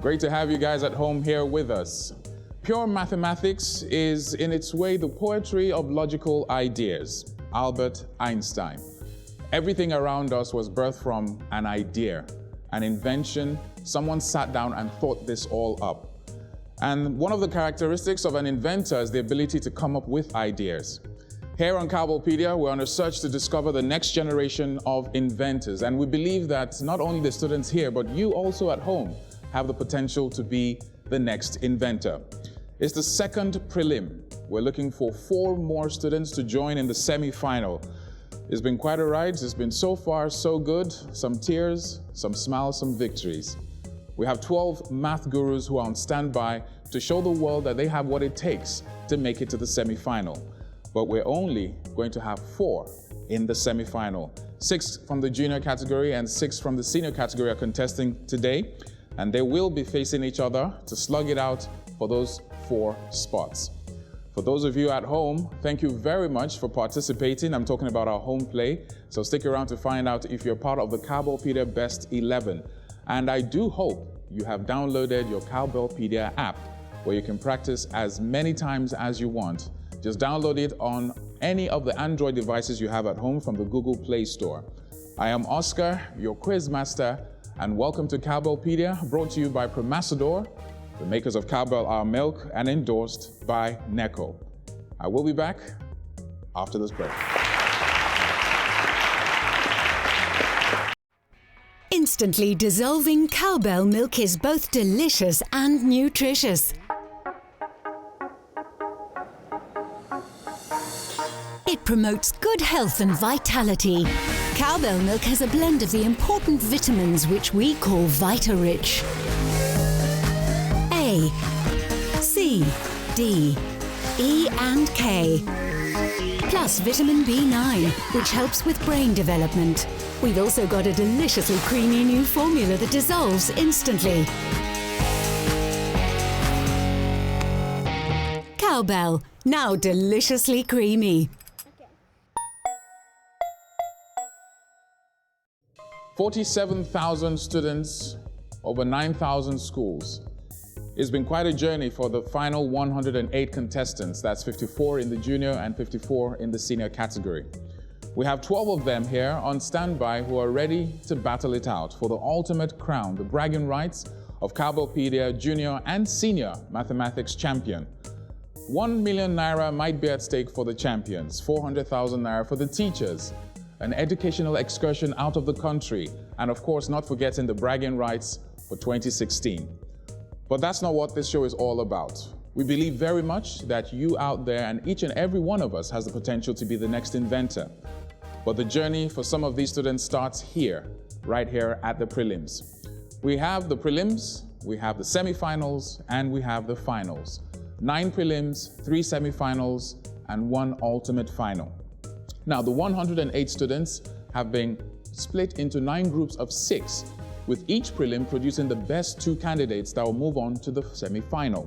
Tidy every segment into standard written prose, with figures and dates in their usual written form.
Great to have you guys at home here with us. Pure mathematics is, in its way, the poetry of logical ideas. Albert Einstein. Everything around us was birthed from an idea, an invention. Someone sat down and thought this all up. And one of the characteristics of an inventor is the ability to come up with ideas. Here on Cowbellpedia, we're on a search to discover the next generation of inventors. And we believe that not only the students here, but you also at home have the potential to be the next inventor. It's the second prelim. We're looking for 4 more students to join in the semi-final. It's been quite a ride. It's been so far so good. Some tears, some smiles, some victories. We have 12 math gurus who are on standby to show the world that they have what it takes to make it to the semi-final. But we're only going to have 4 in the semi-final. 6 from the junior category and 6 from the senior category are contesting today. And they will be facing each other to slug it out for those 4 spots. For those of you at home, thank you very much for participating. I'm talking about our home play. So stick around to find out if you're part of the Cowbellpedia Best 11. And I do hope you have downloaded your Cowbellpedia app, where you can practice as many times as you want. Just download it on any of the Android devices you have at home from the Google Play Store. I am Oscar, your quiz master, and welcome to Cowbellpedia, brought to you by Premasador, the makers of Cowbell Our Milk, and endorsed by NECO. I will be back after this break. Instantly dissolving cowbell milk is both delicious and nutritious. It promotes good health and vitality. Cowbell milk has a blend of the important vitamins which we call Vita-Rich. A, C, D, E and K. Plus vitamin B9, which helps with brain development. We've also got a deliciously creamy new formula that dissolves instantly. Cowbell, now deliciously creamy. 47,000 students, over 9,000 schools. It's been quite a journey for the final 108 contestants. That's 54 in the junior and 54 in the senior category. We have 12 of them here on standby who are ready to battle it out for the ultimate crown, the bragging rights of Cowbellpedia Junior and Senior Mathematics Champion. 1 million naira might be at stake for the champions, 400,000 naira for the teachers, an educational excursion out of the country, and of course not forgetting the bragging rights for 2016. But that's not what this show is all about. We believe very much that you out there and each and every one of us has the potential to be the next inventor. But the journey for some of these students starts here, right here at the prelims. We have the prelims, we have the semifinals, and we have the finals. 9 prelims, 3 semifinals, and 1 ultimate final. Now, the 108 students have been split into 9 groups of 6, with each prelim producing the best 2 candidates that will move on to the semi-final.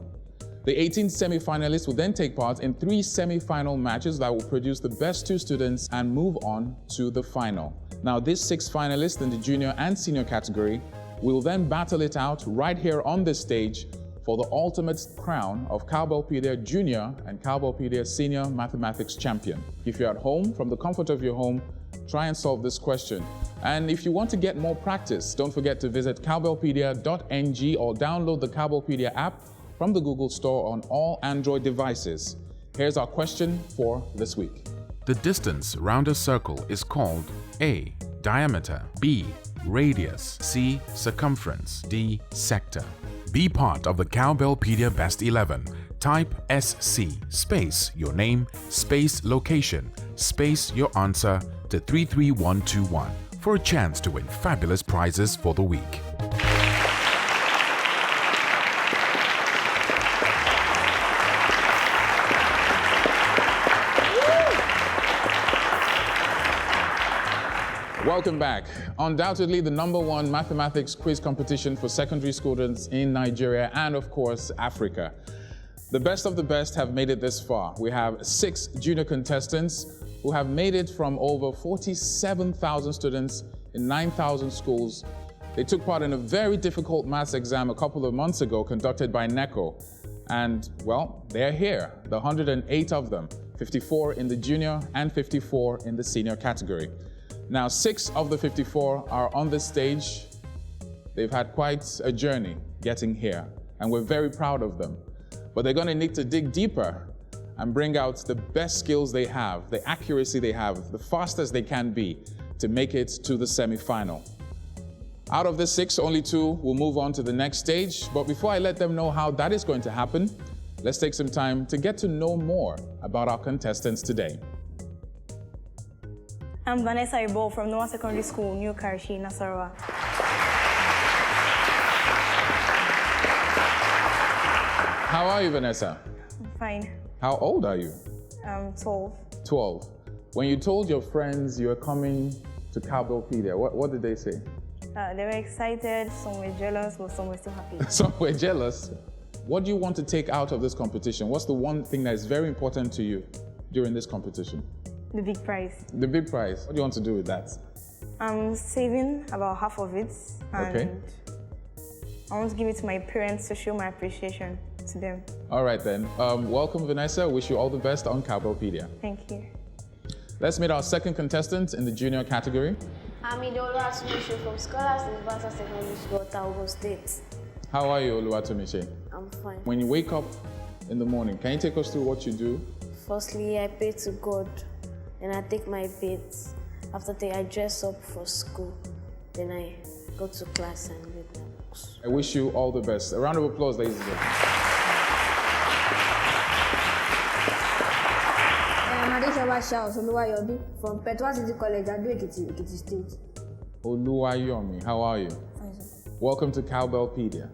The 18 semi-finalists will then take part in 3 semi-final matches that will produce the best 2 students and move on to the final. Now, these 6 finalists in the junior and senior category will then battle it out right here on this stage for the ultimate crown of Cowbellpedia Junior and Cowbellpedia Senior Mathematics Champion. If you're at home, from the comfort of your home, try and solve this question. And if you want to get more practice, don't forget to visit cowbellpedia.ng or download the Cowbellpedia app from the Google Store on all Android devices. Here's our question for this week. The distance round a circle is called A, diameter, B, radius, C, circumference, D, sector. Be part of the Cowbellpedia Best 11. Type SC space your name space location space your answer to 33121 for a chance to win fabulous prizes for the week. Welcome back. Undoubtedly the #1 mathematics quiz competition for secondary students in Nigeria and, of course, Africa. The best of the best have made it this far. We have 6 junior contestants who have made it from over 47,000 students in 9,000 schools. They took part in a very difficult maths exam a couple of months ago conducted by NECO. And, well, they're here, the 108 of them, 54 in the junior and 54 in the senior category. Now, 6 of the 54 are on this stage. They've had quite a journey getting here, and we're very proud of them. But they're going to need to dig deeper and bring out the best skills they have, the accuracy they have, the fastest they can be to make it to the semi-final. Out of the 6, only 2 will move on to the next stage. But before I let them know how that is going to happen, let's take some time to get to know more about our contestants today. I'm Vanessa Ibol from Nowa Secondary School, New Karachi, Nasarawa. How are you, Vanessa? I'm fine. How old are you? I'm 12. 12. When you told your friends you were coming to Cowbellpedia, what did they say? They were excited, some were jealous, but some were still happy. Some were jealous. What do you want to take out of this competition? What's the one thing that is very important to you during this competition? The big prize. The big prize. What do you want to do with that? I'm saving about half of it, and okay. I want to give it to my parents to show my appreciation to them. All right then. Welcome, Vanessa. Wish you all the best on Cowbellpedia. Thank you. Let's meet our second contestant in the junior category. I'm Oluwatunmise from Scholars in Vanessa Secondary School, Ogun State. How are you, Oluwatunmise? I'm fine. When you wake up in the morning, can you take us through what you do? Firstly, I pray to God, then I take my bath. After that, I dress up for school. Then I go to class and read my books. I wish you all the best. A round of applause, ladies and gentlemen. I'm Adesoba Oluwayomi from Petoa City College, Ado-Ekiti, Ekiti State. Oluwayomi, how are you? Fine, sir. Welcome to Cowbellpedia.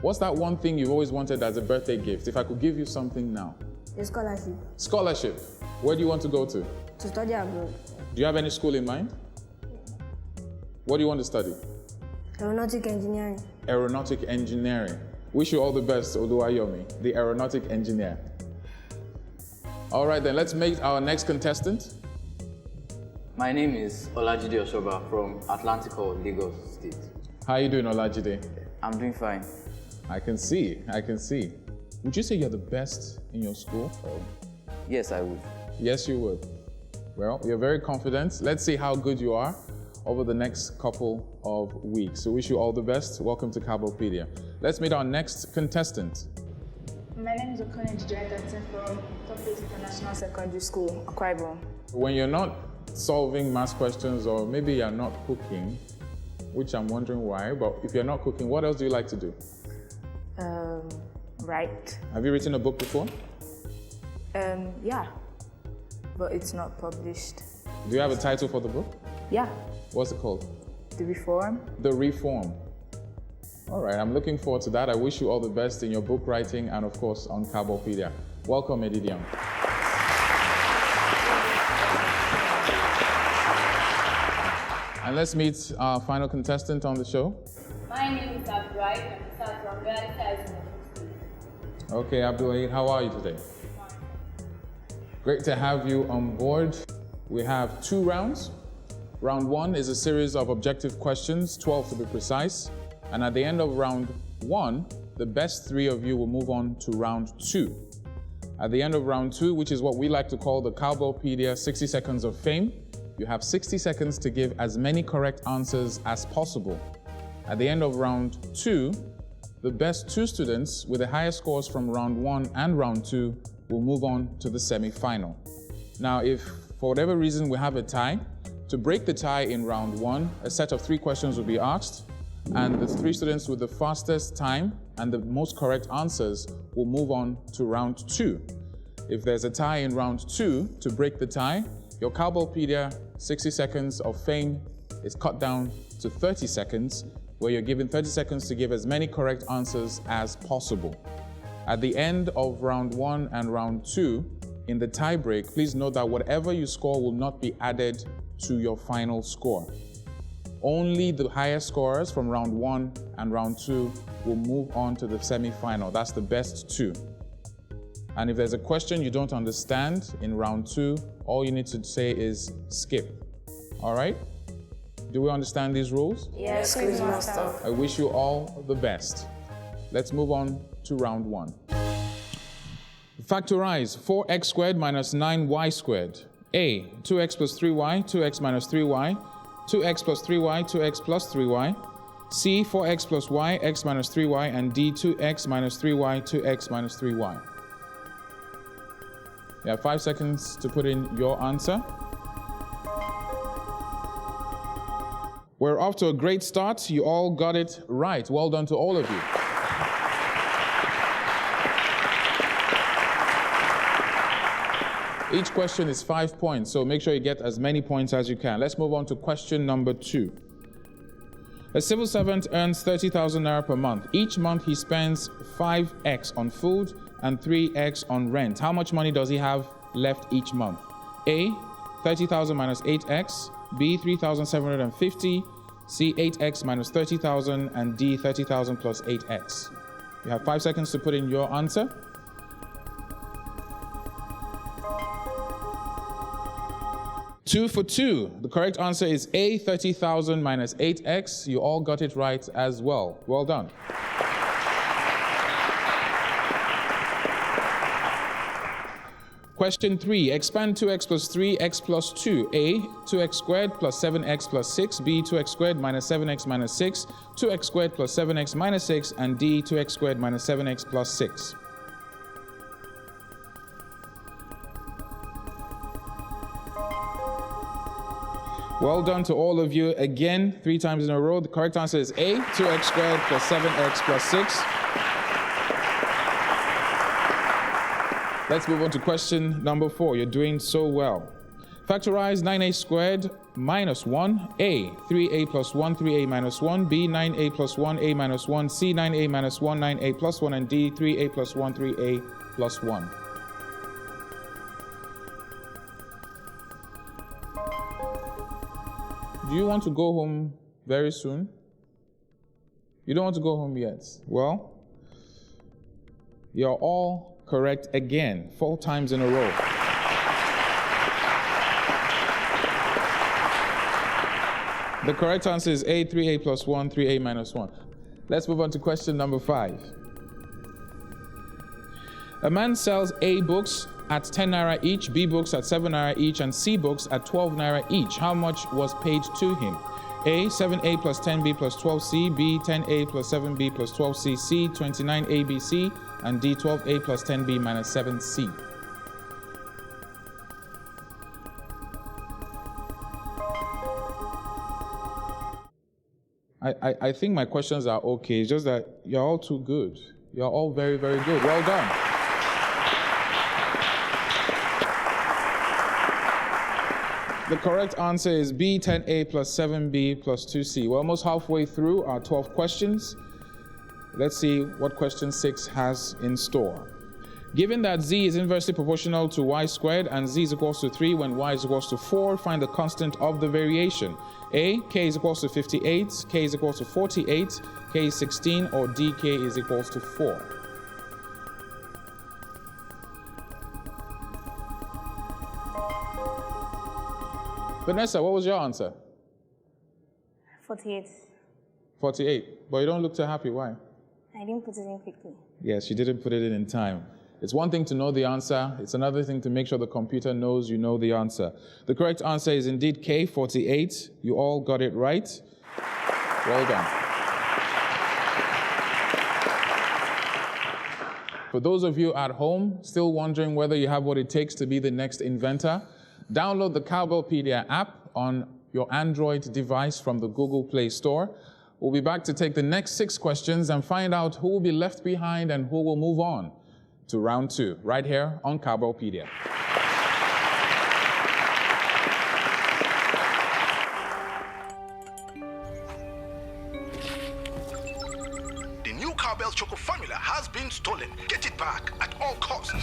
What's that one thing you've always wanted as a birthday gift? If I could give you something now. A scholarship. Scholarship. Where do you want to go to? To study abroad. Do you have any school in mind? What do you want to study? Aeronautic engineering. Aeronautic engineering. Wish you all the best, Oluwayomi, the aeronautic engineer. All right, then let's meet our next contestant. My name is Olajide Osoba from Atlantical, Lagos State. How are you doing, Olajide? I'm doing fine. I can see. Would you say you're the best in your school? Yes, I would. Yes, you would. Well, you're very confident. Let's see how good you are over the next couple of weeks. So wish you all the best. Welcome to Cowbellpedia. Let's meet our next contestant. My name is Okon from Topfaith International Secondary School, Akwa-Ibom. When you're not solving math questions, or maybe you're not cooking, which I'm wondering why, but if you're not cooking, what else do you like to do? Write. Have you written a book before? Yeah, but it's not published. Do you have a title for the book? Yeah. What's it called? The Reform. The Reform. All right, I'm looking forward to that. I wish you all the best in your book writing and, of course, on Cowbellpedia. Welcome, Edidiong. And let's meet our final contestant on the show. My name is Abdulwaheed from Vanessa. Okay, Abdulwaheed, how are you today? Great to have you on board. We have 2 rounds. Round 1 is a series of objective questions, 12 to be precise. And at the end of round 1, the best 3 of you will move on to round 2. At the end of round 2, which is what we like to call the Cowbellpedia 60 Seconds of Fame, you have 60 seconds to give as many correct answers as possible. At the end of round 2, the best 2 students with the highest scores from round 1 and round 2 will move on to the semi-final. Now, if for whatever reason we have a tie, To break the tie in round 1, a set of 3 questions will be asked, and the 3 students with the fastest time and the most correct answers will move on to round 2. If there's a tie in round 2, to break the tie, your Cowbellpedia 60 seconds of fame is cut down to 30 seconds, where you're given 30 seconds to give as many correct answers as possible. At the end of round 1 and round 2, in the tie break, please note that whatever you score will not be added to your final score. Only the highest scorers from round 1 and round 2 will move on to the semi-final. That's the best 2. And if there's a question you don't understand in round 2, all you need to say is skip. All right? Do we understand these rules? Yes, Quizmaster. I wish you all the best. Let's move on to round 1. Factorize 4x squared minus 9y squared. A, 2x plus 3y, 2x minus 3y, 2x plus 3y, 2x plus 3y. C, 4x plus y, x minus 3y, and D, 2x minus 3y, 2x minus 3y. You have 5 seconds to put in your answer. We're off to a great start. You all got it right. Well done to all of you. Each question is 5 points, so make sure you get as many points as you can. Let's move on to question number 2. A civil servant earns 30,000 naira per month. Each month he spends 5x on food and 3x on rent. How much money does he have left each month? A, 30,000 minus 8x, B, 3,750, C, 8x minus 30,000, and D, 30,000 plus 8x. You have 5 seconds to put in your answer. Two for 2. The correct answer is A, 30,000 minus 8x. You all got it right as well. Well done. Question 3. Expand 2x plus 3x plus 2. A, 2x squared plus 7x plus 6. B, 2x squared minus 7x minus 6. 2x squared plus 7x minus 6. And D, 2x squared minus 7x plus 6. Well done to all of you. Again, 3 times in a row. The correct answer is A, 2x squared plus 7x plus 6. Let's move on to question number 4. You're doing so well. Factorize 9a squared minus 1. A, 3a plus 1, 3a minus 1. B, 9a plus 1, a minus 1. C, 9a minus 1, 9a plus 1. And D, 3a plus 1, 3a plus 1. Do you want to go home very soon? You don't want to go home yet? Well, you're all correct again, 4 times in a row. The correct answer is A, 3a plus 1, 3a minus 1. Let's move on to question number 5. A man sells A books at 10 naira each, B books at 7 naira each, and C books at 12 naira each. How much was paid to him? A, 7a plus 10b plus 12c, B, 10a plus 7b plus 12c, C, 29abc, and D, 12a plus 10b minus 7c. I think my questions are okay. It's just that you're all too good. You're all very, very good. Well done. The correct answer is B, 10a plus 7b plus 2c. We're almost halfway through our 12 questions. Let's see what question 6 has in store. Given that z is inversely proportional to y squared and z is equals to 3 when y is equals to 4, find the constant of the variation. A, k is equals to 58, k is equals to 48, k is 16, or D, k is equals to 4. Vanessa, what was your answer? 48. 48. But you don't look too happy. Why? I didn't put it in quickly. Yes, you didn't put it in time. It's one thing to know the answer. It's another thing to make sure the computer knows you know the answer. The correct answer is indeed K, 48. You all got it right. Well done. For those of you at home still wondering whether you have what it takes to be the next inventor, download the Cowbellpedia app on your Android device from the Google Play Store. We'll be back to take the next 6 questions and find out who will be left behind and who will move on to round 2, right here on Cowbellpedia. The new Cowbell Choco formula has been stolen. Get it back at all costs.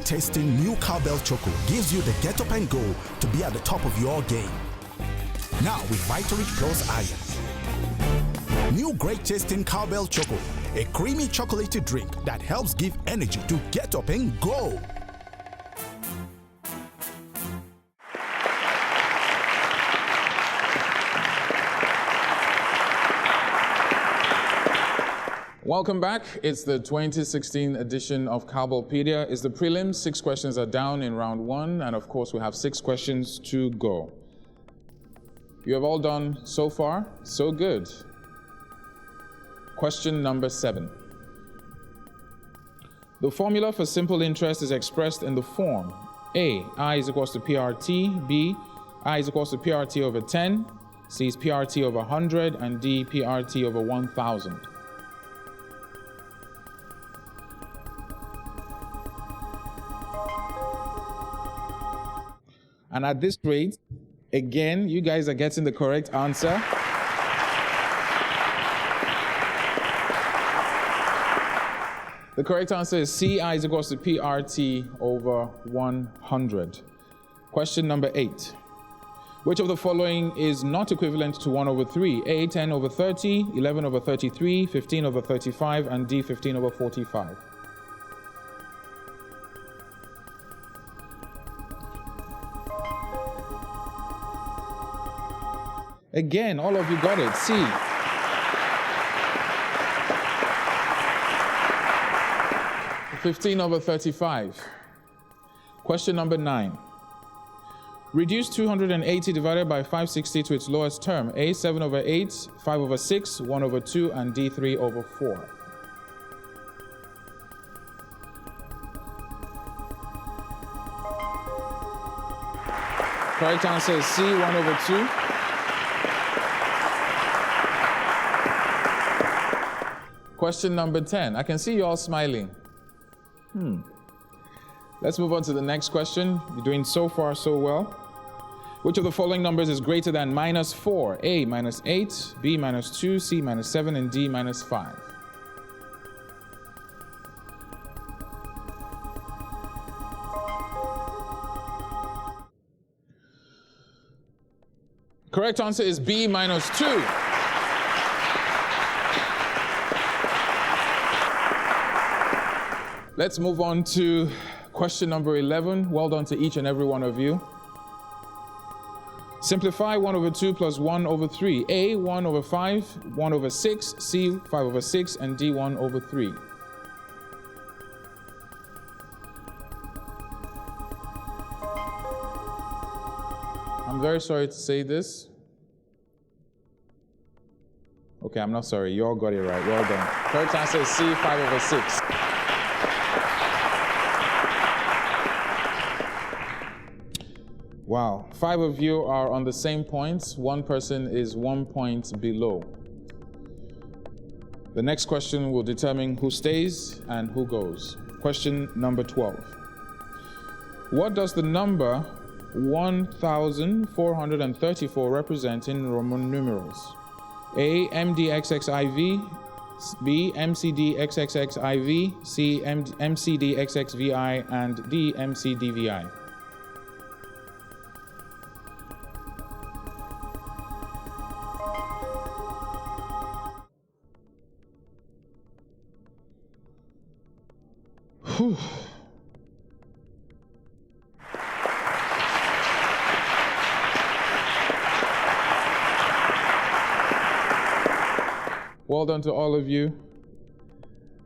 Tasting new Cowbell Choco gives you the get up and go to be at the top of your game. Now with Vitality Plus Iron. New great tasting Cowbell Choco, a creamy chocolatey drink that helps give energy to get up and go. Welcome back. It's the 2016 edition of Cowbellpedia. It's the prelims. 6 questions are down in round 1, and of course we have 6 questions to go. You have all done so far, so good. Question number 7. The formula for simple interest is expressed in the form A, I is equals to PRT, B, I is equals to PRT over 10, C is PRT over 100, and D, PRT over 1,000. And at this rate, again, you guys are getting the correct answer. The correct answer is C, I is equals to PRT over 100. Question number 8. Which of the following is not equivalent to 1 over 3? A, 10 over 30, 11 over 33, 15 over 35, and D, 15 over 45. Again, all of you got it. C. (15 over 35). Question number 9. Reduce 280 divided by 560 to its lowest term. A, 7 over 8, 5 over 6, 1 over 2, and D, 3 over 4. Correct answer is C, 1 over 2. Question number 10. I can see you all smiling. Let's move on to the next question. You're doing so far so well. Which of the following numbers is greater than minus 4? A, minus 8, B, minus 2, C, minus 7, and D, minus 5. Correct answer is B, minus 2. Let's move on to question number 11. Well done to each and every one of you. Simplify 1 over 2 plus 1 over 3. A, 1 over 5, 1 over 6, C, 5 over 6, and D, 1 over 3. I'm very sorry to say this. Okay, I'm not sorry. You all got it right. Well done. Correct answer is C, 5 over 6. Wow, 5 of you are on the same points. 1 person is 1 point below. The next question will determine who stays and who goes. Question number 12. What does the number 1,434 represent in Roman numerals? A, MDXXIV, B, MCDXXXIV, C, MCDXXVI, and D, MCDVI. Well done to all of you.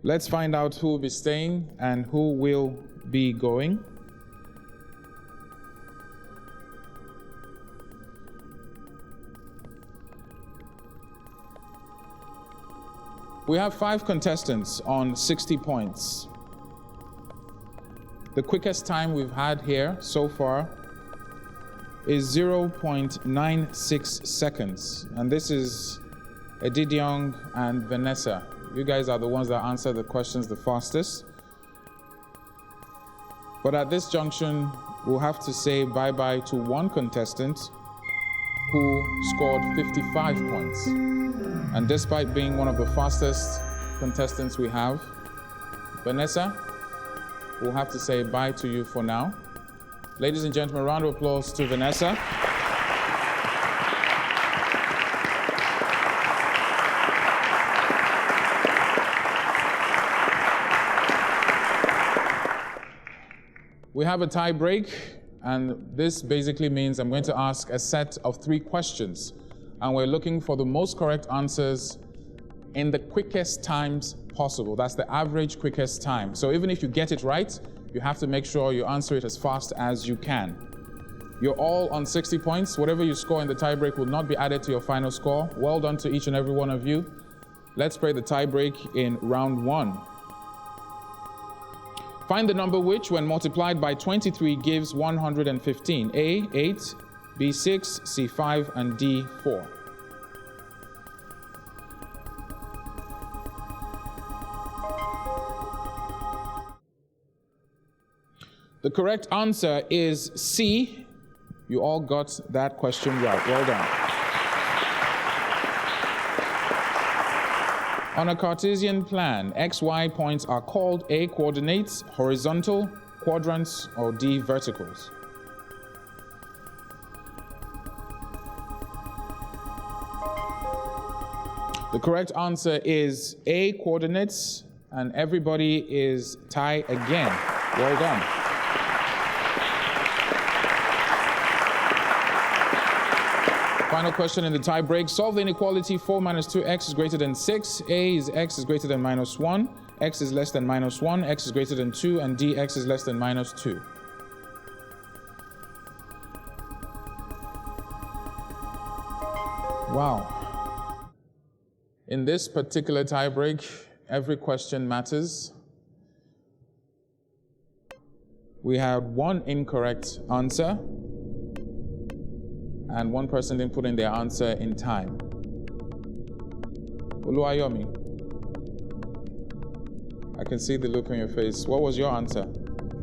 Let's find out who will be staying and who will be going. We have 5 contestants on 60 points. The quickest time we've had here so far is 0.96 seconds. And this is Edidiong and Vanessa. You guys are the ones that answer the questions the fastest. But at this junction, we'll have to say bye-bye to one contestant who scored 55 points. And despite being one of the fastest contestants we have, Vanessa, we'll have to say bye to you for now. Ladies and gentlemen, a round of applause to Vanessa. We have a tie break, and this basically means I'm going to ask a set of 3 questions. And we're looking for the most correct answers in the quickest times possible. That's the average quickest time. So even if you get it right, you have to make sure you answer it as fast as you can. You're all on 60 points. Whatever you score in the tie break will not be added to your final score. Well done to each and every one of you. Let's play the tie break in round 1. Find the number which, when multiplied by 23, gives 115. A, 8, B, 6, C, 5, and D, 4. The correct answer is C. You all got that question right. Well done. On a Cartesian plan, XY points are called A, coordinates, horizontal, quadrants, or D, verticals. The correct answer is A, coordinates, and everybody is tie again. Well done. Final question in the tie break. Solve the inequality 4 minus 2x is greater than 6. A is x is greater than minus 1. X is less than minus 1. X is greater than 2. And dx is less than minus 2. Wow. In this particular tie break, every question matters. We had one incorrect answer, and one person didn't put in their answer in time. Oluwayomi, I can see the look on your face. What was your answer?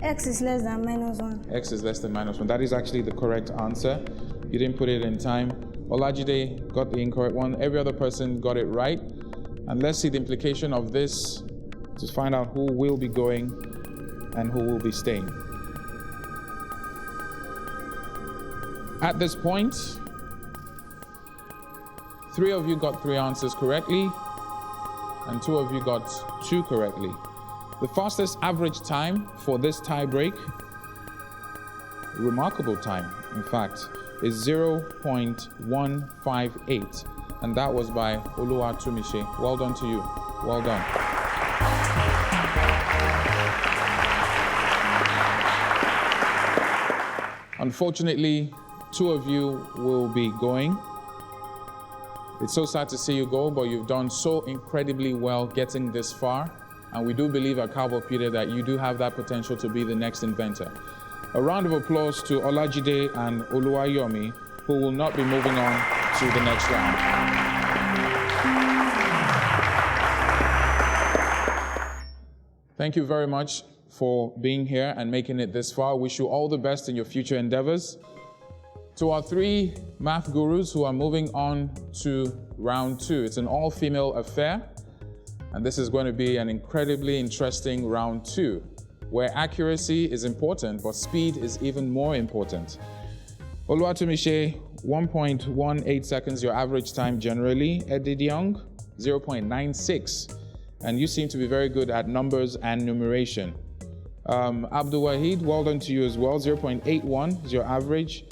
X is less than minus 1. X is less than minus 1. That is actually the correct answer. You didn't put it in time. Olajide got the incorrect one. Every other person got it right. And let's see the implication of this to find out who will be going and who will be staying. At this point, 3 of you got 3 answers correctly, and 2 of you got 2 correctly. The fastest average time for this tie break, remarkable time, in fact, is 0.158, and that was by Oluwatunmise. Well done to you. Well done. Unfortunately, 2 of you will be going. It's so sad to see you go, but you've done so incredibly well getting this far. And we do believe at Akwa-Ibom that you do have that potential to be the next inventor. A round of applause to Olajide and Oluwayomi, who will not be moving on to the next round. Thank you very much for being here and making it this far. Wish you all the best in your future endeavors. To our 3 math gurus who are moving on to round 2. It's an all-female affair, and this is going to be an incredibly interesting round 2, where accuracy is important, but speed is even more important. Oluwatunmise, 1.18 seconds, your average time generally. Edidiong, 0.96. And you seem to be very good at numbers and numeration. Abdulwaheed, well done to you as well. 0.81 is your average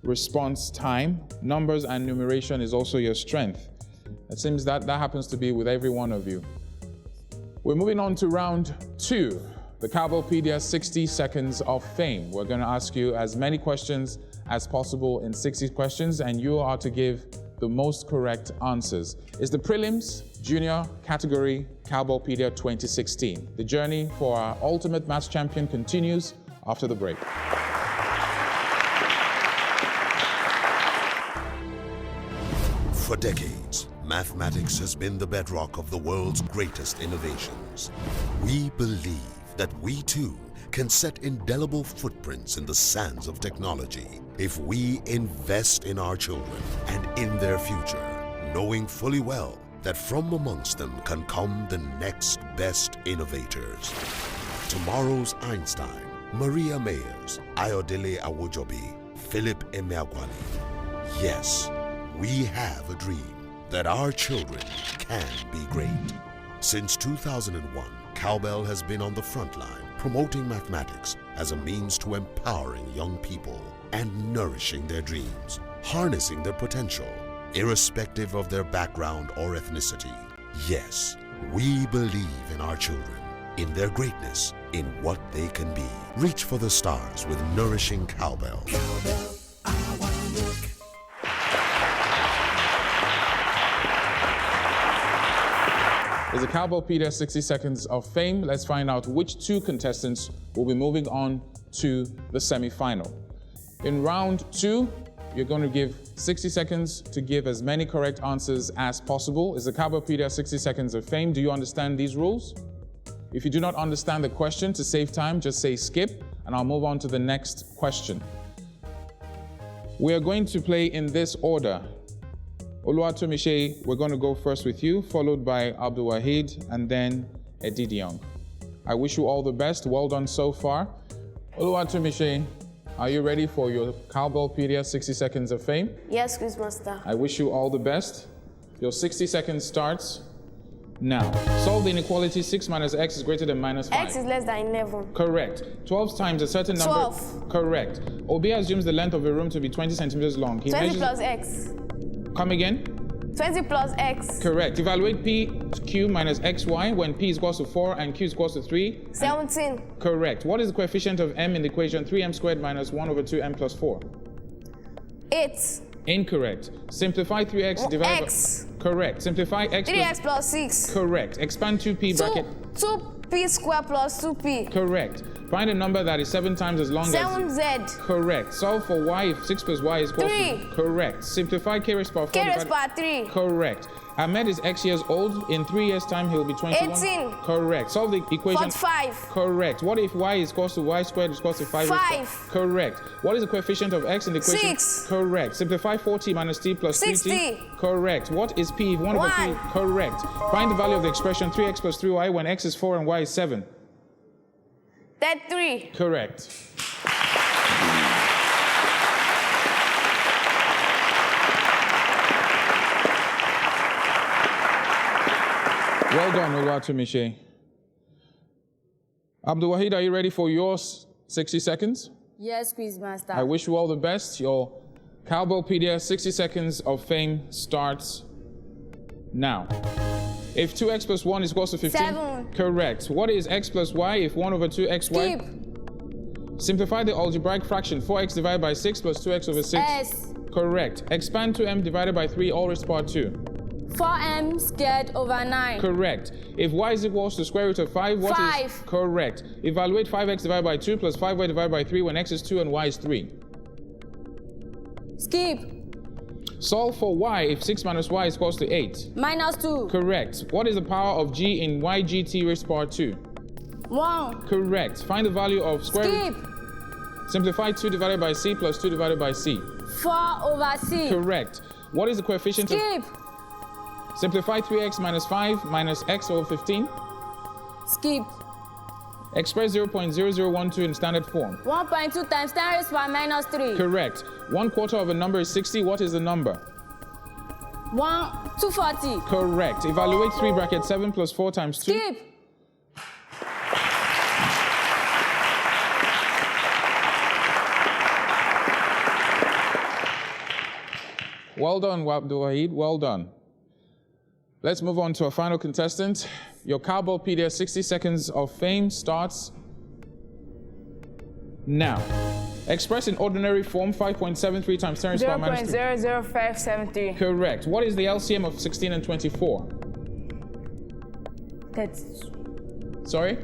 response time. Numbers and numeration is also your strength. It seems that happens to be with every one of you. We're moving on to round 2, the Cowbellpedia 60 Seconds of Fame. We're going to ask you as many questions as possible in 60 questions, and you are to give the most correct answers. It's the prelims junior category Cowbellpedia 2016. The journey for our ultimate maths champion continues after the break. For decades, mathematics has been the bedrock of the world's greatest innovations. We believe that we too can set indelible footprints in the sands of technology if we invest in our children and in their future, knowing fully well that from amongst them can come the next best innovators. Tomorrow's Einstein, Maria Mayers, Ayodele Awojobi, Philip Emeagwali. Yes, we have a dream that our children can be great. Since 2001, Cowbell has been on the front line promoting mathematics as a means to empowering young people and nourishing their dreams, harnessing their potential, irrespective of their background or ethnicity. Yes, we believe in our children, in their greatness, in what they can be. Reach for the stars with nourishing Cowbell. Cowbell, I wanna look. It's the Cowbellpedia 60 Seconds of Fame. Let's find out which 2 contestants will be moving on to the semi-final. In round 2, you're going to give 60 seconds to give as many correct answers as possible. It's the Cowbellpedia 60 Seconds of Fame. Do you understand these rules? If you do not understand the question, to save time, just say skip, and I'll move on to the next question. We are going to play in this order. Oluwatunmise, we're going to go first with you, followed by Abdulwaheed, and then Edidiong. I wish you all the best. Well done so far. Oluwatunmise, are you ready for your Cowbellpedia 60 Seconds of Fame? Yes, Quizmaster. I wish you all the best. Your 60 seconds starts now. Solve the inequality 6 minus x is greater than minus 5. X is less than 11. Correct. 12 times a certain number. 12. Correct. Obi assumes the length of a room to be 20 centimeters long. 20 plus x. Come again? 20 plus x. Correct. Evaluate p q minus xy when p is equals to 4 and q is equals to 3. 17. Correct. What is the coefficient of m in the equation 3m squared minus 1 over 2m plus 4? 8. Incorrect. Simplify 3x divided x. by... Correct. Simplify x 3x plus 6. Correct. Expand 2p bracket... 2p squared plus 2p. Correct. Find a number that is 7 times as long 7z. as... Correct. Solve for y if 6 plus y is equal 3. to... Correct. Simplify k raised to power 4 k raised to power 3. Correct. Ahmed is x years old. In 3 years' time, he'll be 21. 18. Correct. Solve the equation... 45. Correct. What if y is equals to y squared is equals to 5? 5. Correct. What is the coefficient of x in the equation? 6. Correct. Simplify 4t minus t plus 60. 3t. Correct. What is p if 1 over 3? Correct. Find the value of the expression 3x plus 3y when x is 4 and y is 7. 33. Correct. Well done, Oluwatunmise. Abdulwaheed, are you ready for your 60 seconds? Yes, Quizmaster. I wish you all the best. Your Cowbellpedia 60 Seconds of Fame starts now. If 2x plus 1 is equals to 15? 7. Correct. What is x plus y if 1 over 2xy? Skip. Simplify the algebraic fraction. 4x divided by 6 plus 2x over 6. S. Correct. Expand 2m divided by 3 all raised to power 2. 4m squared over 9. Correct. If y is equals to square root of 5, what 5. is? Correct. Evaluate 5x divided by 2 plus 5y divided by 3 when x is 2 and y is 3. Skip. Solve for y if 6 minus y is equals to 8. Minus 2. Correct. What is the power of g in ygt raised to power 2? 1. Correct. Find the value of square root. Skip. Simplify 2 divided by c plus 2 divided by c. 4 over c. Correct. What is the coefficient Skip. of... Simplify 3x minus 5 minus x over 15. Skip. Express 0.0012 in standard form. 1.2 times 10 raised by minus 3. Correct. 1/4 of a number is 60. What is the number? 240. Correct. Evaluate 3 bracket 7 plus 4 times 2. Skip. Well done, Abdulwaheed. Well done. Let's move on to our final contestant. Your Cowbellpedia 60 seconds of fame starts now. Express in ordinary form 5.73 times 10 raised to the power minus 3. 0.00573. Correct. What is the LCM of 16 and 24? That's Sorry?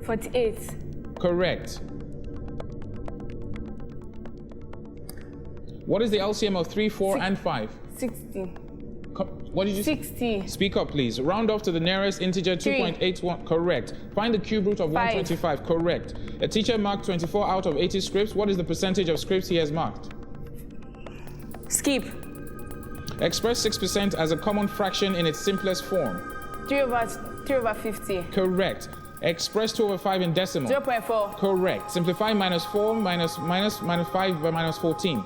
48. Correct. What is the LCM of 3, 4, and 5? 60. What did you say? 60. Speak up, please. Round off to the nearest integer, 2.81. Correct. Find the cube root of 125. Correct. A teacher marked 24 out of 80 scripts. What is the percentage of scripts he has marked? Skip. Express 6% as a common fraction in its simplest form. 3 over 50. Correct. Express 2 over 5 in decimal. 0.4. Correct. Simplify minus 4 minus 5 by minus 14.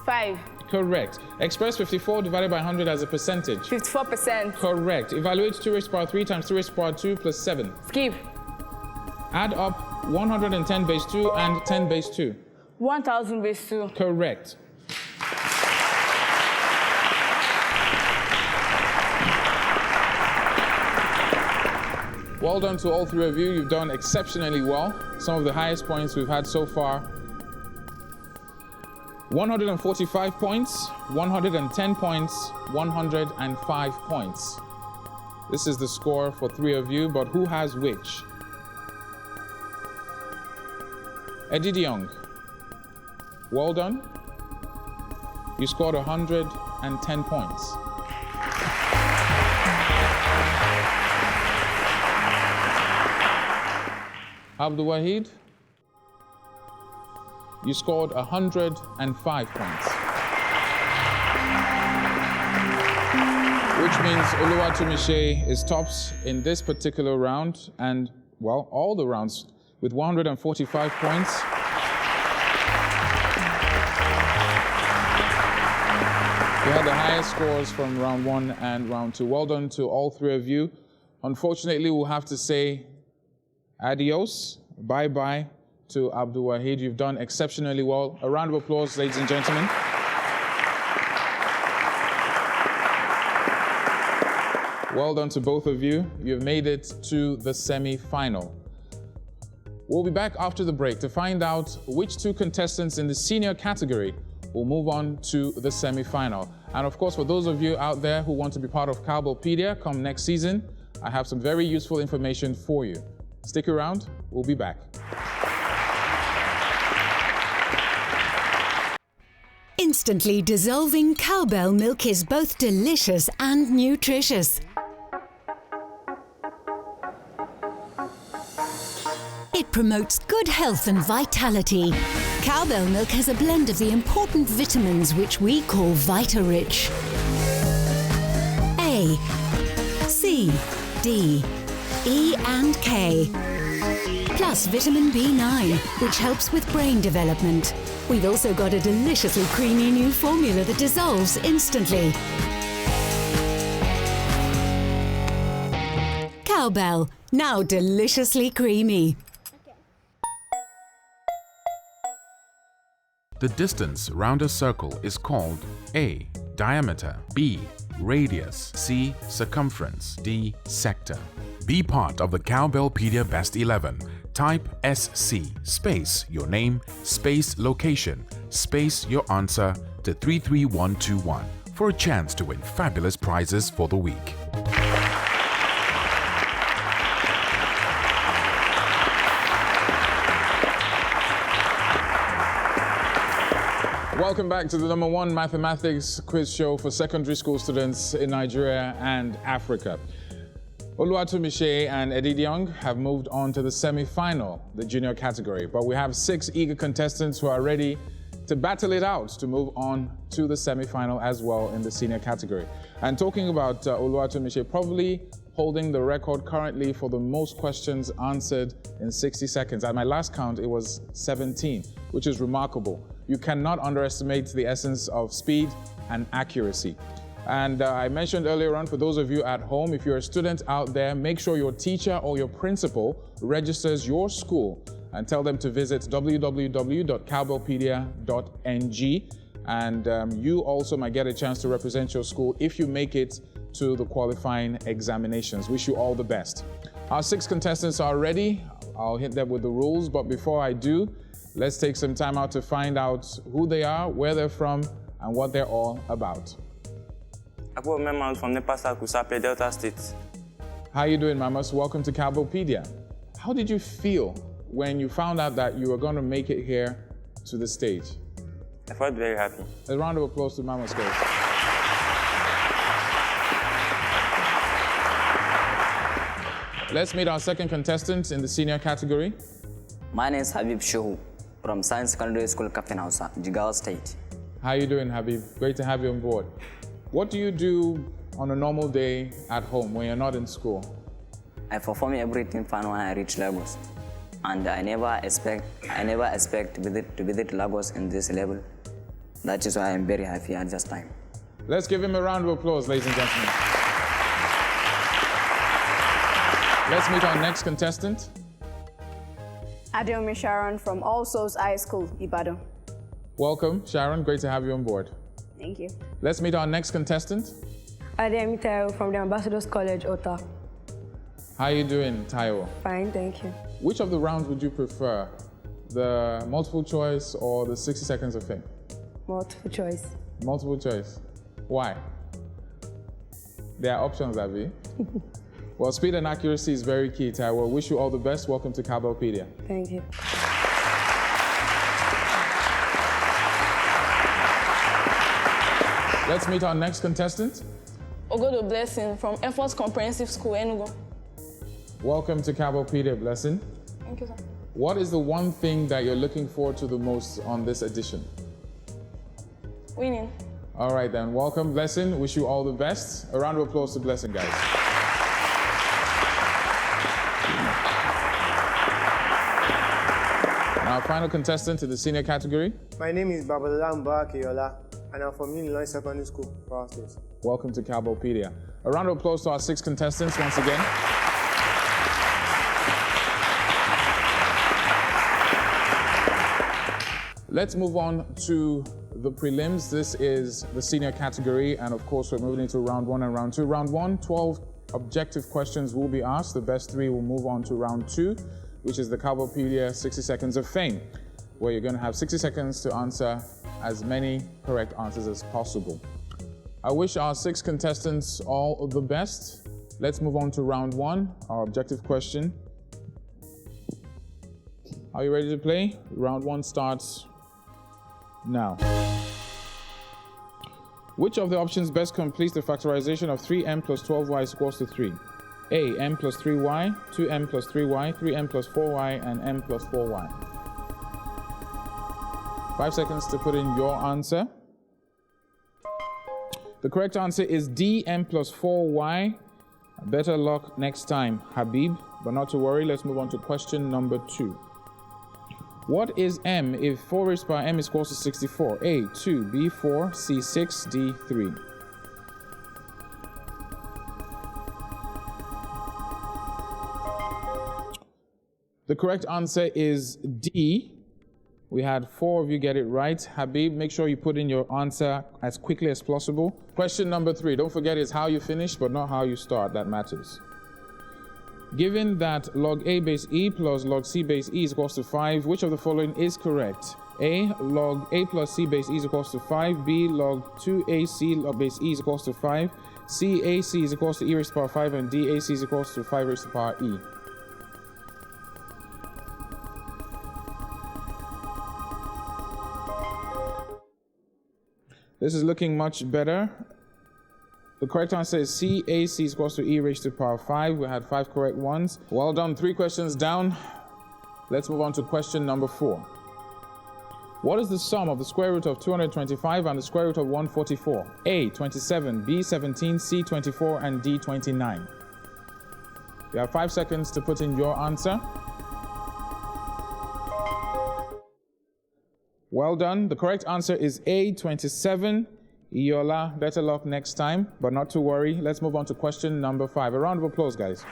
5. Correct. Express 54 divided by 100 as a percentage. 54%. Correct. Evaluate 2 raised to the power 3 times 2 raised to the power 2 plus 7. Skip. Add up 110 base 2 and 10 base 2. 1000 base 2. Correct. Well done to all three of you. You've done exceptionally well. Some of the highest points we've had so far. 145 points, 110 points, 105 points. This is the score for three of you, but who has which? Edidiong, well done. You scored 110 points. Abdulwaheed, you scored 105 points. Which means Oluwatunmise is tops in this particular round and, well, all the rounds with 145 points. You had the highest scores from round 1 and round 2. Well done to all three of you. Unfortunately, we'll have to say adios, bye-bye to Abdulwaheed. You've done exceptionally well. A round of applause, ladies and gentlemen. Well done to both of you. You've made it to the semi-final. We'll be back after the break to find out which two contestants in the senior category will move on to the semi-final. And of course, for those of you out there who want to be part of Cowbellpedia come next season, I have some very useful information for you. Stick around, we'll be back. Instantly dissolving cowbell milk is both delicious and nutritious. It promotes good health and vitality. Cowbell milk has a blend of the important vitamins which we call Vita-Rich. A, C, D, E and K. Plus vitamin B9, which helps with brain development. We've also got a deliciously creamy new formula that dissolves instantly. Cowbell, now deliciously creamy. The distance round a circle is called A, diameter, B, radius, C, circumference, D, sector. Be part of the Cowbellpedia Best 11. Type SC, space your name, space location, space your answer to 33121 for a chance to win fabulous prizes for the week. Welcome back to the #1 mathematics quiz show for secondary school students in Nigeria and Africa. Oluwatunmise and Edidiong have moved on to the semi-final, the junior category, but we have 6 eager contestants who are ready to battle it out to move on to the semi-final as well in the senior category. And talking about Oluwatunmise, probably holding the record currently for the most questions answered in 60 seconds. At my last count, it was 17, which is remarkable. You cannot underestimate the essence of speed and accuracy. And I mentioned earlier on, for those of you at home, if you're a student out there, make sure your teacher or your principal registers your school and tell them to visit www.cowbellpedia.ng And you also might get a chance to represent your school if you make it to the qualifying examinations. Wish you all the best. Our 6 contestants are ready. I'll hit them with the rules, but before I do, let's take some time out to find out who they are, where they're from, and what they're all about. Akpobome from NEPA Sapele, Delta State. How you doing, Mamus? Welcome to Cowbellpedia. How did you feel when you found out that you were going to make it here to the stage? I felt very happy. A round of applause to Mamus, guys. Let's meet our second contestant in the senior category. My name is Habib Shehu from Science Secondary School, Captain House, Jigawa State. How you doing, Habib? Great to have you on board. What do you do on a normal day at home when you're not in school? I perform everything fun when I reach Lagos. And I never expect to visit Lagos in this level. That is why I'm very happy at this time. Let's give him a round of applause, ladies and gentlemen. Let's meet our next contestant. Adewumi Sharon from All Souls High School, Ibadan. Welcome, Sharon. Great to have you on board. Thank you. Let's meet our next contestant. Adewumi Taiwo from the Ambassadors College, Ota. How you doing, Taiwo? Fine, thank you. Which of the rounds would you prefer? The multiple choice or the 60 seconds of fame? Multiple choice. Multiple choice. Why? There are options, Abby. Well, speed and accuracy is very key, Taiwo. Wish you all the best. Welcome to Cowbellpedia. Thank you. Let's meet our next contestant. Ogodo Blessing from Efforts Comprehensive School, Enugu. Welcome to Cowbellpedia, Blessing. Thank you, sir. What is the one thing that you're looking forward to the most on this edition? Winning. All right then, welcome, Blessing. Wish you all the best. A round of applause to Blessing, guys. Our final contestant in the senior category. My name is Babalola Iyiola, and I'm from UNILORIN Secondary School, Kwara State. Welcome to Cowbellpedia. A round of applause to our 6 contestants once again. Let's move on to the prelims. This is the senior category, and of course, we're moving into round 1 and round 2. Round 1, 12 objective questions will be asked. The best 3 will move on to round 2, which is the Cowbellpedia 60 Seconds of Fame, where you're going to have 60 seconds to answer as many correct answers as possible. I wish our 6 contestants all the best. Let's move on to round 1, our objective question. Are you ready to play? Round 1 starts now. Which of the options best completes the factorization of 3m plus 12y is equals to 3? A, m plus 3y, 2m plus 3y, 3m plus 4y, and m plus 4y. 5 seconds to put in your answer. The correct answer is D, m plus 4y. Better luck next time, Habib. But not to worry, let's move on to question number 2. What is m if 4 raised by m is equals to 64? A, 2, B, 4, C, 6, D, 3. The correct answer is D. We had 4 of you get it right. Habib, make sure you put in your answer as quickly as possible. Question number 3. Don't forget it's how you finish, but not how you start. That matters. Given that log A base E plus log C base E is equals to 5, which of the following is correct? A, log A plus C base E is equals to 5. B, log 2AC log base E is equals to 5. C, AC is equals to E raised to the power 5. And D, AC is equals to 5 raised to the power E. This is looking much better. The correct answer is C, AC is equals to E raised to the power 5. We had 5 correct ones. Well done, 3 questions down. Let's move on to question number 4. What is the sum of the square root of 225 and the square root of 144? A, 27, B, 17, C, 24, and D, 29. You have 5 seconds to put in your answer. Well done. The correct answer is A, 27. Iyiola, better luck next time, but not to worry. Let's move on to question number 5. A round of applause, guys.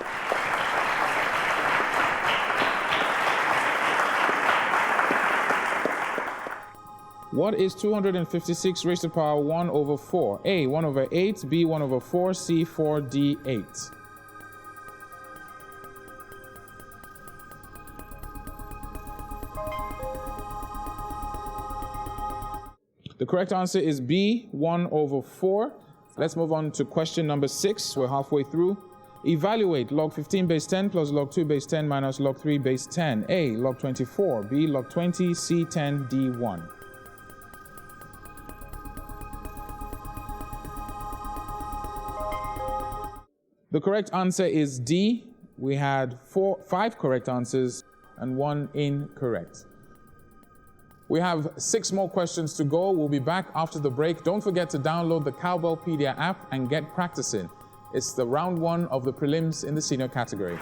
What is 256 raised to the power 1 over 4? A, 1 over 8, B, 1 over 4, C, 4, D, 8. The correct answer is B, 1 over 4. Let's move on to question number 6. We're halfway through. Evaluate log 15 base 10 plus log 2 base 10 minus log 3 base 10. A, log 24, B, log 20, C, 10, D, 1. The correct answer is D. We had 5 correct answers and 1 incorrect. We have 6 more questions to go. We'll be back after the break. Don't forget to download the Cowbellpedia app and get practicing. It's the round 1 of the prelims in the senior category.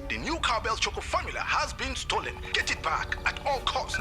The new Cowbell Choco formula has been stolen. Get it back at all costs.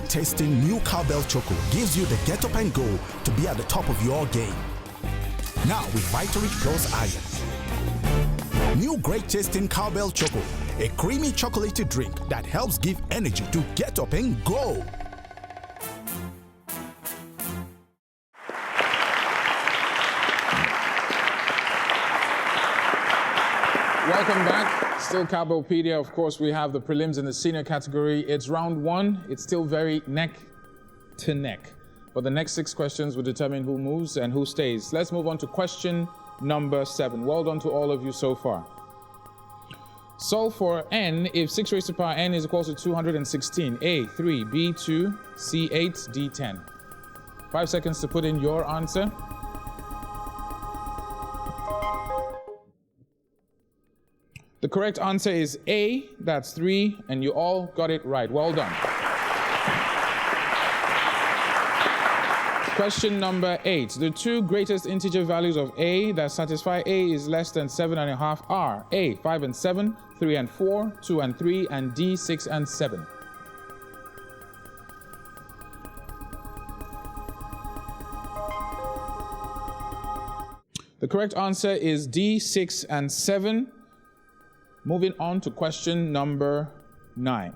Tasting new Cowbell Choco gives you the get up and go to be at the top of your game. Now with Vitality Plus Iron. New great tasting Cowbell Choco, a creamy chocolatey drink that helps give energy to get up and go. Welcome back. Still Cowbellpedia. Of course, we have the prelims in the senior category. It's round 1. It's still very neck to neck. But the next 6 questions will determine who moves and who stays. Let's move on to question number 7. Well done to all of you so far. Solve for n if 6 raised to the power n is equal to 216. A, 3, B, 2, C, 8, D, 10. 5 seconds to put in your answer. The correct answer is A, that's 3, and you all got it right. Well done. Question number 8. The 2 greatest integer values of A that satisfy A is less than 7.5 are A, 5 and 7, 3 and 4, 2 and 3, and D, 6 and 7. The correct answer is D, 6 and 7. Moving on to question number 9.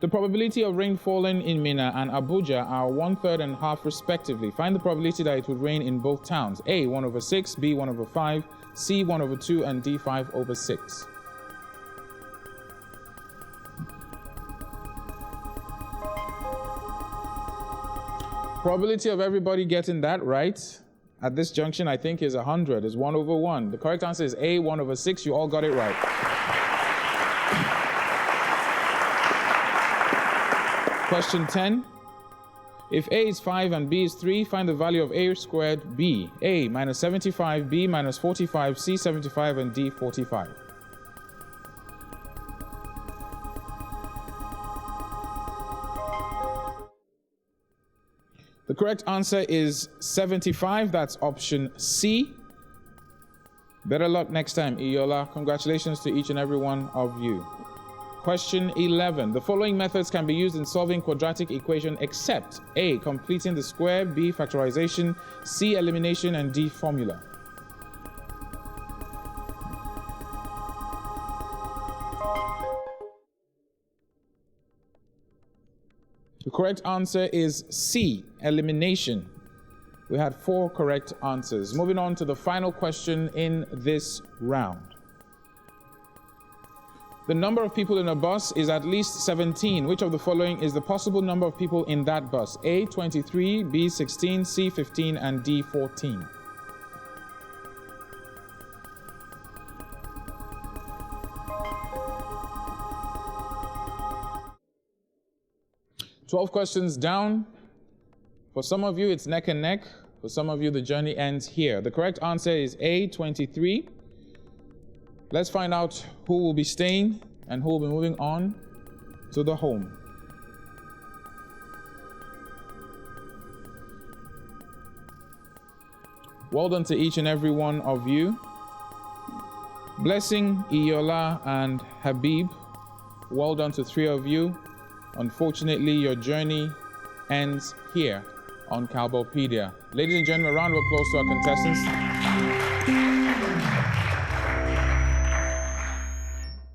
The probability of rain falling in Minna and Abuja are 1/3 and 1/2 respectively. Find the probability that it would rain in both towns. A, 1 over 6, B, 1 over 5, C, 1 over 2, and D, 5 over 6. Probability of everybody getting that right at this junction, I think, is 100, is 1 over 1. The correct answer is A, 1 over 6. You all got it right. Question 10. If A is 5 and B is 3, find the value of A squared B. A, minus 75, B, minus 45, C, 75, and D, 45. The correct answer is 75. That's option C. Better luck next time, Iyiola. Congratulations to each and every one of you. Question 11. The following methods can be used in solving quadratic equation except A, completing the square, B, factorization, C, elimination, and D, formula. The correct answer is C, elimination. We had 4 correct answers. Moving on to the final question in this round. The number of people in a bus is at least 17. Which of the following is the possible number of people in that bus? A, 23, B, 16, C, 15, and D, 14. "12 questions down. For some of you, it's neck and neck. For some of you, the journey ends here. The correct answer is A, 23. Let's find out who will be staying and who will be moving on to the home. Well done to each and every one of you. Blessing, Iyiola, and Habib. Well done to 3 of you. Unfortunately, your journey ends here on Cowbellpedia. Ladies and gentlemen, a round of applause to our contestants.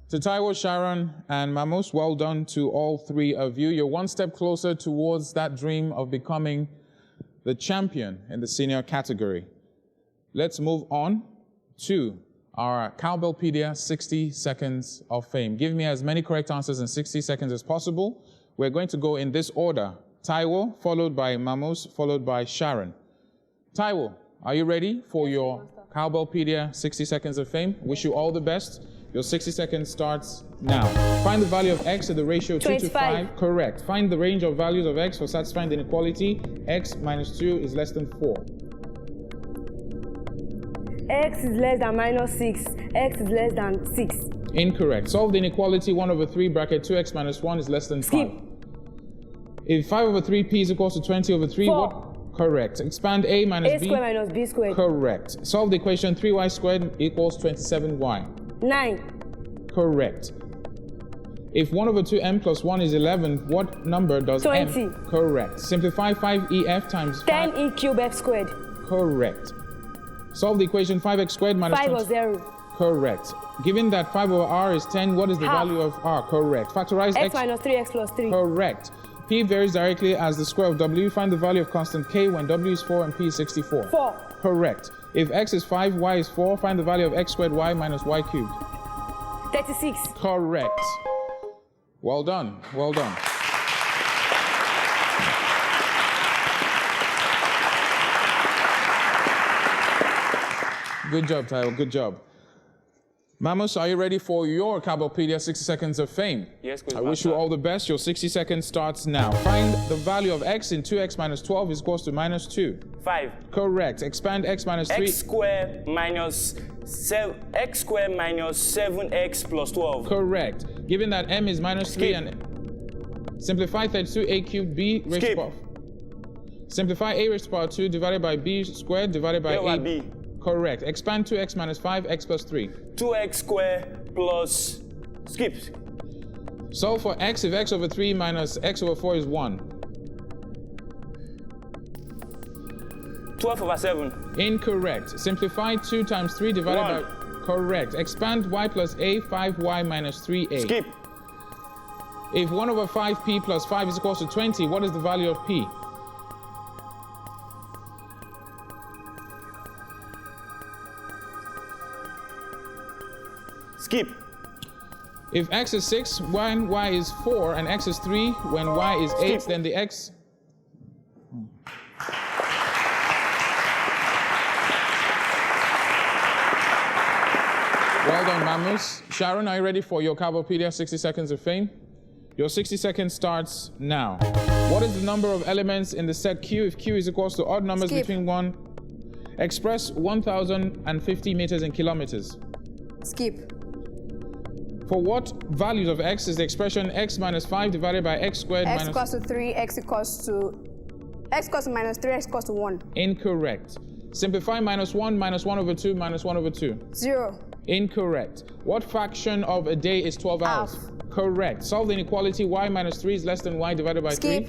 To Taiwo, Sharon, and Mamus, well done to all 3 of you. You're one step closer towards that dream of becoming the champion in the senior category. Let's move on to our Cowbellpedia 60 Seconds of Fame. Give me as many correct answers in 60 seconds as possible. We're going to go in this order. Taiwo, followed by Mamus, followed by Sharon. Taiwo, are you ready for your Cowbellpedia 60 Seconds of Fame? Wish you all the best. Your 60 seconds starts now. Find the value of x at the ratio 2 to 5. Correct. Find the range of values of x for satisfying the inequality. X minus 2 is less than 4. X is less than minus 6. X is less than 6. Incorrect. Solve the inequality 1 over 3 bracket 2x minus 1 is less than 5. If 5 over 3p is equals to 20 over 3, 4. What? Correct. Expand a minus A b. squared minus b squared. Correct. Solve the equation 3y squared equals 27y. 9. Correct. If 1 over 2m plus 1 is 11, what number does 20. m? Correct. Simplify 5ef times 5. 10e cubed f squared. Correct. Solve the equation 5x squared minus 5 20. or 0. Correct. Given that 5 over r is 10, what is the value of r? Correct. Factorize x minus 3x plus 3. Correct. P varies directly as the square of w. Find the value of constant k when w is 4 and p is 64. 4. Correct. If x is 5, y is 4, find the value of x squared y minus y cubed. 36. Correct. Well done. Well done. Good job, Taiwo. Good job. Mamus, are you ready for your Cowbellpedia 60 Seconds of Fame? Yes, good. I wish you all the best. Your 60 seconds starts now. Find the value of x in 2x minus 12 is equals to minus 2. 5. Correct. Expand x minus 3. X squared minus 7x plus 12. Correct. Given that m is minus 3 and simplify 32a cubed b raised to power. Simplify a raised to power 2 divided by b squared divided by a. B. Correct. Expand 2x minus 5, x plus 3. 2x squared plus... Skip. Solve for x if x over 3 minus x over 4 is 1. 12 over 7. Incorrect. Simplify 2 times 3 divided 1. by... Correct. Expand y plus a, 5y minus 3a. Skip. If 1 over 5p plus 5 is equals to 20, what is the value of p? Skip. If x is 6 when y is 4 and x is 3 when y is 8, then the x... Well done, Mamus. Sharon, are you ready for your Cowbellpedia 60 Seconds of Fame? Your 60 seconds starts now. What is the number of elements in the set Q if Q is equals to odd numbers between 1? Express 1,050 meters in kilometers. Skip. For what values of x is the expression x minus 5 divided by x squared X minus... equals to 3, x equals to minus 3, x equals to 1. Incorrect. Simplify minus 1 over 2 minus 1 over 2. 0. Incorrect. What fraction of a day is 12 hours? Correct. Solve the inequality y minus 3 is less than y divided by 3.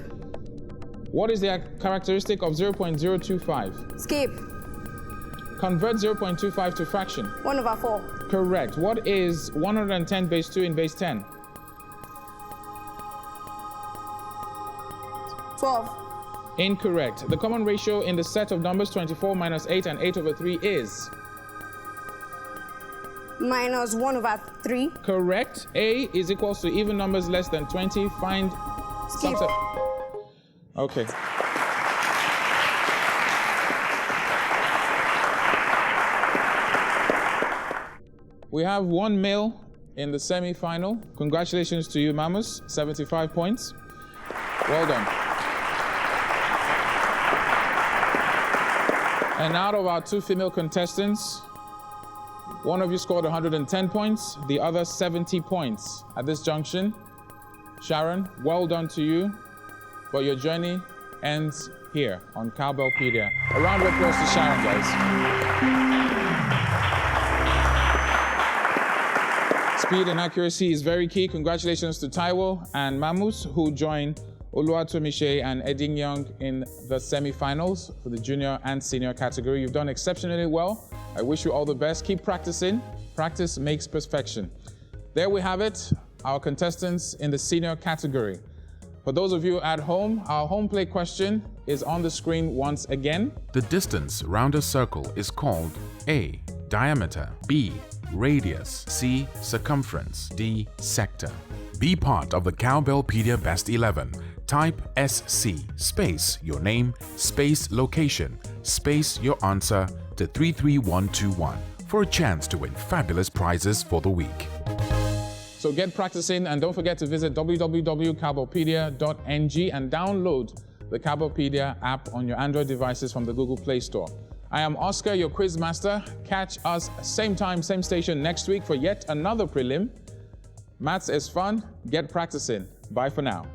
What is the characteristic of 0.025? Skip. Convert 0.25 to fraction. 1 over 4. Correct. What is 110 base 2 in base 10? 12. Incorrect. The common ratio in the set of numbers 24 minus 8 and 8 over 3 is? Minus 1 over 3. Correct. A is equals to even numbers less than 20. Find... Skip. Okay. We have one male in the semi-final. Congratulations to you, Mamus. 75 points. Well done. And out of our 2 female contestants, one of you scored 110 points, the other 70 points. At this junction, Sharon, well done to you, but your journey ends here on Cowbellpedia. A round of applause to Sharon, guys. Speed and accuracy is very key. Congratulations to Taiwo and Mamus, who joined Oluwatunmise and Edidiong in the semi-finals for the junior and senior category. You've done exceptionally well. I wish you all the best. Keep practicing. Practice makes perfection. There we have it, our contestants in the senior category. For those of you at home, our home play question is on the screen once again. The distance round a circle is called A, diameter, B, radius, C, circumference, D, sector. Be part of the Cowbellpedia Best 11. Type SC, space your name, space location, space your answer to 33121 for a chance to win fabulous prizes for the week. So get practicing, and don't forget to visit www.cowbellpedia.ng and download the Cowbellpedia app on your Android devices from the Google Play Store. I am Oscar, your quiz master. Catch us same time, same station next week for yet another prelim. Maths is fun. Get practicing. Bye for now.